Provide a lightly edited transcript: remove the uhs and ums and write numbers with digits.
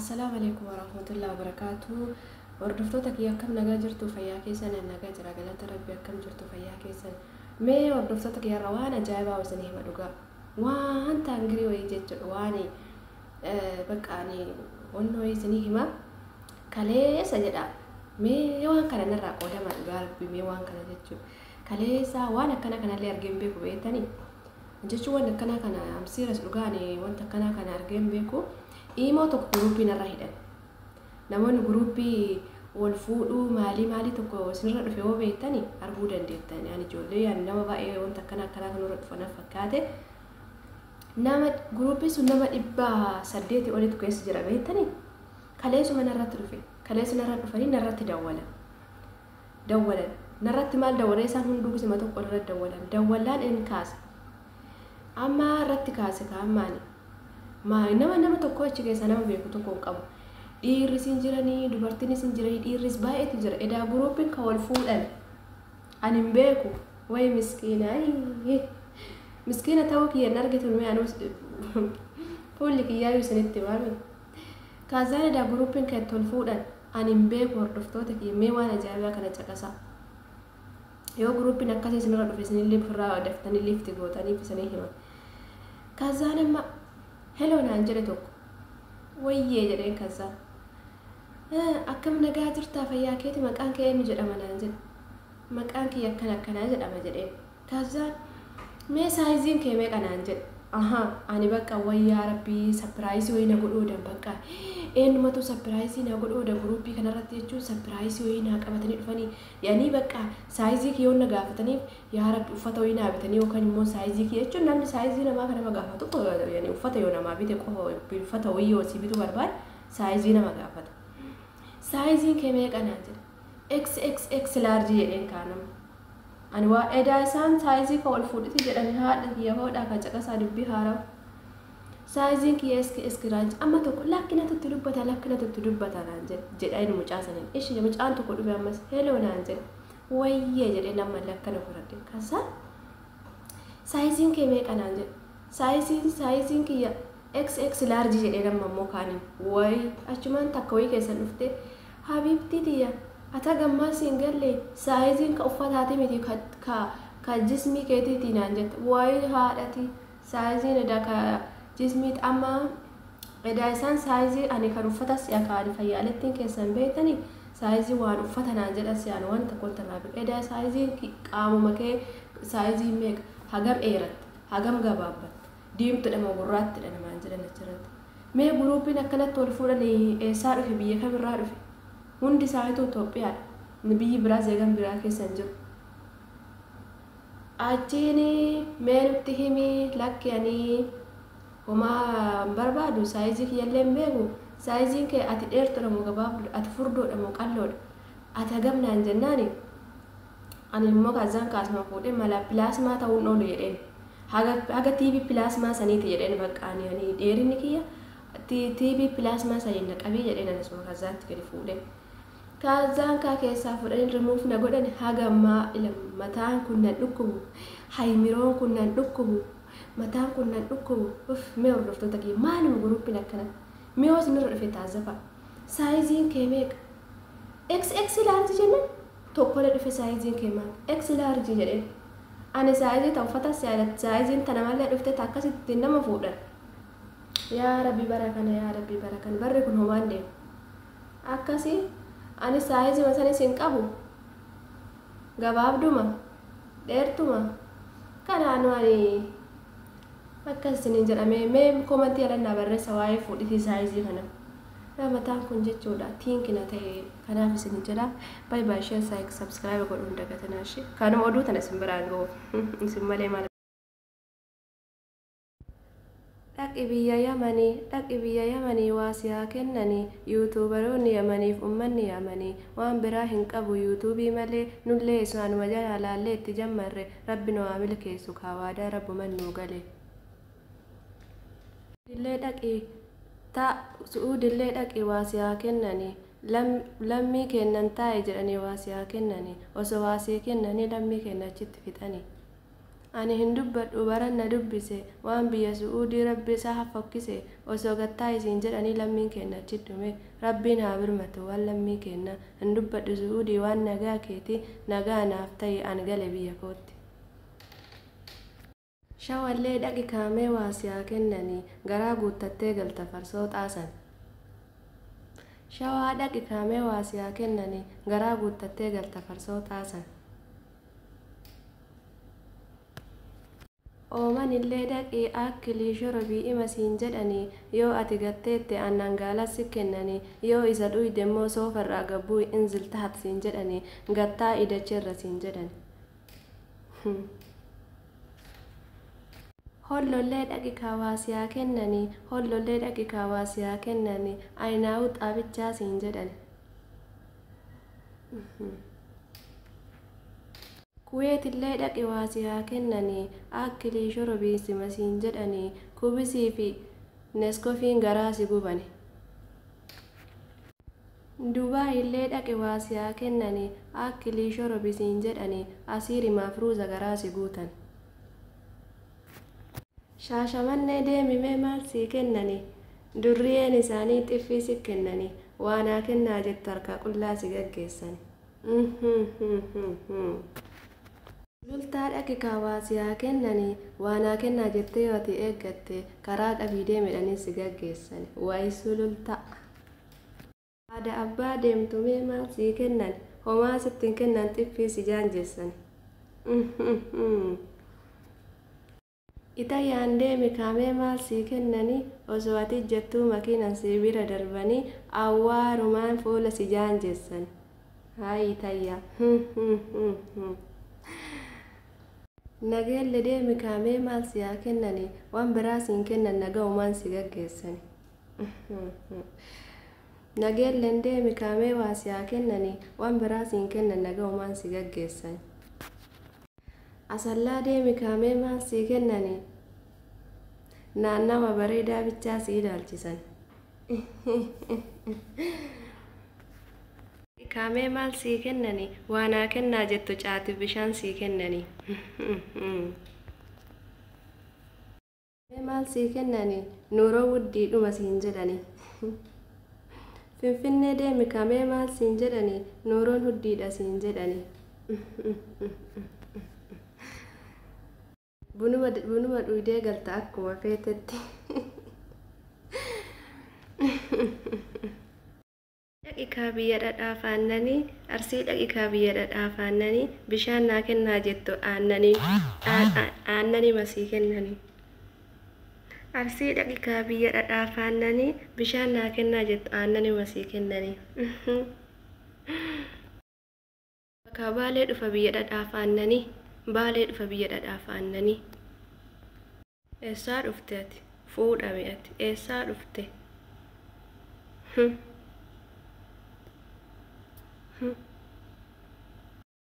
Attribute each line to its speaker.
Speaker 1: Assalamu alaikum warahmatullahi wabarakatuh. Hordoftoota kiyya akkam nagaa jirtu fayyaa keessan nagaa jira galata rabbi akkam jirtu fayyaa keessan. Mee hordoftoota kiyya irraa waan ajaa'ibaa wasanii hima dhugaa. Waan taangirii wayii jechuudha waan baqqaanii onnoo isanii hima kaleessa jedha. Mee waan kana narraa qoodama dhugaa rabbi mee waan kana jechuudha. Kaleessa waan akkana kanallee argeen beeku beektanii. Jechuun waan akkana kana amsiiras dhugaanii wanta akkana kana argeen beeku. Imo tokko gruuppii narra hidhan. Namoonni gruuppii wal fuudhuu maali tokko sinirra dhufe yoo beektani arguu dandeettani. Ani ijoollee ani nama baay'ee wanta akkana kanarra dhufan fakkaate. Nama gruuppii sun nama 800 olitti keessa jira beektani. Kaleessuma narratti dhufe. Kaleessu narra dhufanii narratti dawwalan. Narratti maal dawwalee isaan hunduu gisima tokko irratti dawwalan. Dawwalaan in kaasa. Amma irratti kaase kaamaani. Nama tokko achi keessa nama beeku tokko qabu. Dhiirris hin jiranii, dubartiinis hin jiranii, dhiirris baay'eetu jira. Edaa gruupiin kan wal fuudhan ani hin beeku. Wayi miskiina. Miskiina ta'uu kiyya hin argitu mee anuu fuulli kiyyaayyuu isinitti waami. Kaasaan edaa gruupiin kan itti wal fuudhan ani hin beeku hordoftoota kiyya mee waan ajaa'ibaa kana caqasaa. Yoo gruupiin akkasii isinirra dhufe isinillee ofirraa daftanii liifti gootaniif isinii himan. Kaasaan amma hello naan jedhe tokko wayyee jedheen kaasa akkam nagaa jirtaa fayyaa keeti maqaan kee eenyu jedhama naan jedhe maqaan kee akkanaa jedhama jedheen kaasaan mee saayiziin kee meeqa naan jedhe ani bakka wayyaa rabbii sapiraayisii wayii na godhoodan bakka eenyumatu sapiraayisii na godhooda gruuppii kanarratti jechuun sapiraayisii wayii na qabatanii dhufanii yaanii bakka saayizii kee yoo na gaafataniif yaa rabbi uffata wayii na bitanii yookaan immoo saayizii kee jechuun namni saayizii namaa kana gaafatu yaanii uffata yoo namaa bite qofa uffata wayii yoo si bitu barbaade saayizii nama gaafata. Saayiziin kee meeqa naan jedhe XXX large jedheen kaanama. Ani waa edaa isaan saayizii ka wal fuudhiti jedhani haadha kiyya hoodhaa kan caqasaa dubbii haaraw. Saayiziin kiyya eski raanji amma tokko lakkinatutti dubbata naan jedha inni mucaasaniin. Ishi mucaan tokko dhufe ammas heloo naan jedhe wayyee jedhee nama lakkana furadhe kasa. Saayiziin kee meeqa naan jedhe saayiziin kiyya XX large jedhee nama immoo kaaniin wayi achumaan takka wayii keessan dhufte habiibtii tiyya. Ata gammaa siin galle saayiziin ka uffataati miti ka jismii keetiiti naan jette wayi haadhati saayiziin edaa ka jismiit amma edaa isaan saayizii ani kan uffatas yaakaan fayyaalettiin keessan beektanii saayizii waan uffata naan jedhas yaan waan tokko taraafi edaa saayiziin qaamuma kee saayizii meeqa hagam dheeratti hagam gabaabbatti diimtuudha moo gurraattiidha namaan jedhan achirratti mee guruupiin akkanatti wal fuudhanii eessaa dhufe biyya kamirraa dhufe. Hundi isaaniitu Itoophiyaadha. Biyyi biraas eegan biraa keessa hin jiru. Achiin mee nutti himi lakki ani homaa barbaadu saayizii kiyyallee hin beeku. Saayiziin kee ati dheertuudha moo gabaabduudha ati furdoodha moo qalloodha ati hagam naan jennaani ani immoo kaasaan kaasuma fuudhee mala pilaasmaa ta'uun oolu jedheen haga TV pilaasmaa saniiti jedheen baqqaanii ani dheerinni kiyya TV pilaasmaa saniin naqabii jedheen anisuma kaasaatti gadi fuudhee. Kaazaan kaa keessaa fudhanii rimuuf na godhan hagammaa mataan kun nan dhukkubu haymiroon kun nan dhukkubu mataan kun nan dhukkubu mee hordoftoota kiyya maaluma guruuppiin akkana mee hoos nurra dhufe taasifa saayiziin kee meeqa XX large jennan tokkolee dhufe saayiziin kee maal X large jedheen ani saayizii ta'u uffatas yaadatti saayiziin tana malee dhufte akkasitti nama fuudhan yaa rabbi bara kana barri kun homaan deemu akkasii. Ani saayizii masanis hin qabu gabaabduma dheertuma kanaanu ani akkas isiniin jedhame mee komantii alannaa barreessa waa'ee fuudhitii saayizii kana mataan kun jechuudha tiinkina ta'e kanaaf isiniin jedha baay'ee ishee subscribe godhuun dagatanaashi kanuma oduu tana isin biraan ga'u isin malee maal. Dhaqi biyya Yamanii waasiyaa kennanii yuutuubaroonni Yamaniif uummanni Yamanii waan biraa hin qabu yuutuubii malee nullee isaanuma jala laallee itti jammarre rabbi nu haa milkeessu kaawaadaa rabbuman nuu gale. Su'uudillee dhaqi waasiyaa kennanii lammii kennan taa'e jedhanii waasiyaa kennanii osoo waasii kennanii lammii kennachitti fixanii. Ani hin dubbadhu baranna dubbise waan biyya Su'uudii rabbi isaa fokkise osoo gattaa isiin jedhanii lammiin keenya achi dhume rabbiin haa birmatu waan lammii keenya hin dubbadhu Su'uudii waan nagaa keeti nagaa naaf ta'e an gale biyya kootti. Shawallee dhaqi kaamee waasiyaa kennanii garaa guuttattee galta farsoo xaasan. Shawaa dhaqi kaamee waasiyaa kennanii garaa guuttattee galta farsoo xaasan. Ooman illee dhaqii akkilii shorobii ima siin jedhanii yoo ati gatteette aannan gaalassi kennanii yoo isa dhuyde immoo soofarraa gabbuu inziltahat siin jedhanii gattaa idacheerra siin jedhani. Hollollee dhaqi kawaasiyaa kennanii hollollee dhaqi kawaasiyaa kennanii ayinaa'u xaabichaa siin jedhani. Kuweetillee dhaqi waasiyaa kennanii akkilii shorobii sima siin jedhanii kubisii fi neskofiin garaa si gubani. Dubaayillee dhaqi waasiyaa kennanii akkilii shorobii siin jedhanii asiiri maafruuza garaa si guutan. Shaashamannee deemimee maal sii kennanii durriyeen isaanii xiffii si kennanii waanaa kennaa jettu harka qullaa si gaggeessani. Sulultaa dhaqi kawaasiyaa kennanii waanaa kennaa jettee yoo ati eeggatte karaa dhabii deemedhanii si gaggeessani. Wayi sulultaa. Haadha abbaa deemtumee maal sii kennan homaa sittiin kennan xiffii si jaanjeessani. Itayyaan deemi kaamee maal sii kennanii osoo ati jettuu makiinan si bira darbanii awwaarumaan fuula si jaanjeessani. Haa itayyaa. Nageelle deemi kaamee maal siyaa kennanii waan biraa siin kennan naga'umaan si gaggeessani. Nageellen deemi kaamee waasiyaa kennanii waan biraa siin kennan naga'umaan si gaggeessani. Asallaa deemi kaamee maal sii kennanii naannama bareedaa bichaa sii ilaalchisan. Kaamee maal sii kennanii waanaa kennaa jettu caatiif bishaan sii kennanii. Maal sii kennanii nuuroo wuddii dhuma siin jedhanii. Finfinnee deemi kaamee maal siin jedhanii nuuroon huddiidha siin jedhanii. Bunuma dhuydee galta akkuma feetetti. Dhaqikaa biyya dhadhaaf aannanii arsii dhaqikaa biyya dhadhaaf aannanii bishaan naa kennaa jettu aannanii masii kennanii. Arsii dhaqikaa biyya dhadhaaf aannanii bishaan naa kennaa jettu aannanii masii kennanii. Bakka baalee dhufa biyya dhadhaaf aannanii baalee dhufa biyya dhadhaaf aannanii. Eessaa dhufte ati fuudhame ati eessaa dhufte.